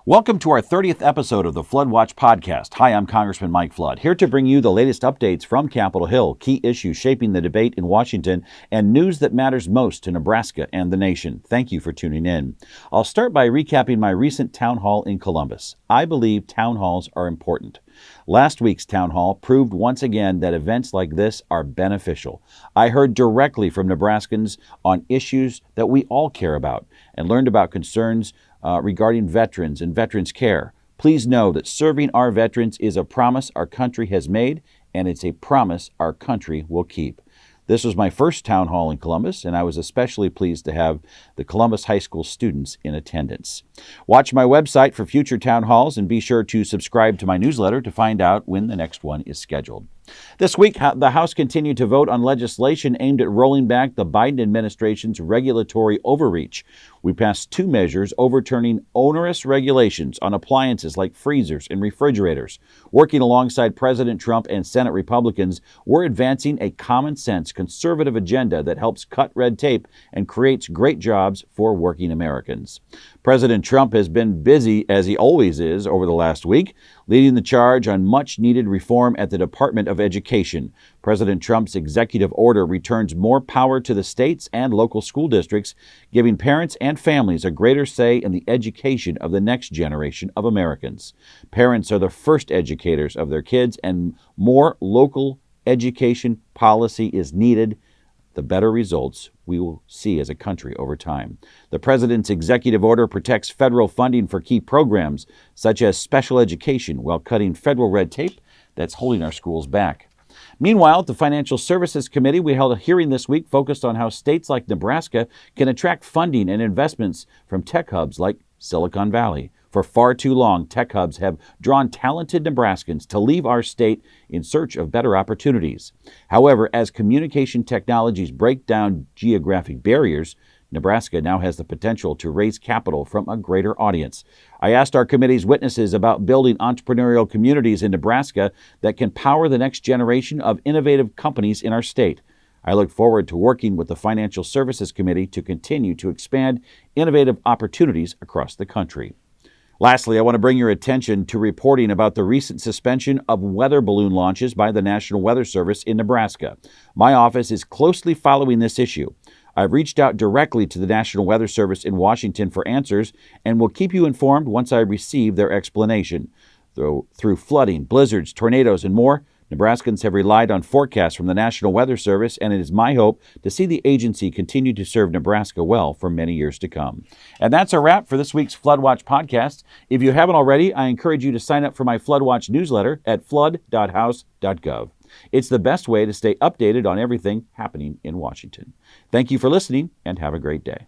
Welcome to our 30th episode of the Flood Watch podcast. Hi, I'm Congressman Mike Flood, here to bring you the latest updates from Capitol Hill, key issues shaping the debate in Washington, and news that matters most to Nebraska and the nation. Thank you for tuning in. I'll start by recapping my recent town hall in Columbus. I believe town halls are important. Last week's town hall proved once again that events like this are beneficial. I heard directly from Nebraskans on issues that we all care about and learned about concerns regarding veterans and veterans care. Please know that serving our veterans is a promise our country has made, and it's a promise our country will keep. This was my first town hall in Columbus, and I was especially pleased to have the Columbus High School students in attendance. Watch my website for future town halls and be sure to subscribe to my newsletter to find out when the next one is scheduled. This week, the House continued to vote on legislation aimed at rolling back the Biden administration's regulatory overreach. We passed two measures overturning onerous regulations on appliances like freezers and refrigerators. Working alongside President Trump and Senate Republicans, we're advancing a common-sense, conservative agenda that helps cut red tape and creates great jobs for working Americans. President Trump has been busy, as he always is, over the last week, leading the charge on much-needed reform at the Department of Education. President Trump's executive order returns more power to the states and local school districts, giving parents and families a greater say in the education of the next generation of Americans. Parents are the first educators of their kids, and more local education policy is needed. The better results we will see as a country over time. The president's executive order protects federal funding for key programs, such as special education, while cutting federal red tape that's holding our schools back. Meanwhile, at the Financial Services Committee, we held a hearing this week focused on how states like Nebraska can attract funding and investments from tech hubs like Silicon Valley. For far too long, tech hubs have drawn talented Nebraskans to leave our state in search of better opportunities. However, as communication technologies break down geographic barriers, Nebraska now has the potential to raise capital from a greater audience. I asked our committee's witnesses about building entrepreneurial communities in Nebraska that can power the next generation of innovative companies in our state. I look forward to working with the Financial Services Committee to continue to expand innovative opportunities across the country. Lastly, I want to bring your attention to reporting about the recent suspension of weather balloon launches by the National Weather Service in Nebraska. My office is closely following this issue. I've reached out directly to the National Weather Service in Washington for answers and will keep you informed once I receive their explanation. Through flooding, blizzards, tornadoes, and more, Nebraskans have relied on forecasts from the National Weather Service, and it is my hope to see the agency continue to serve Nebraska well for many years to come. And that's a wrap for this week's Flood Watch podcast. If you haven't already, I encourage you to sign up for my Flood Watch newsletter at flood.house.gov. It's the best way to stay updated on everything happening in Washington. Thank you for listening, and have a great day.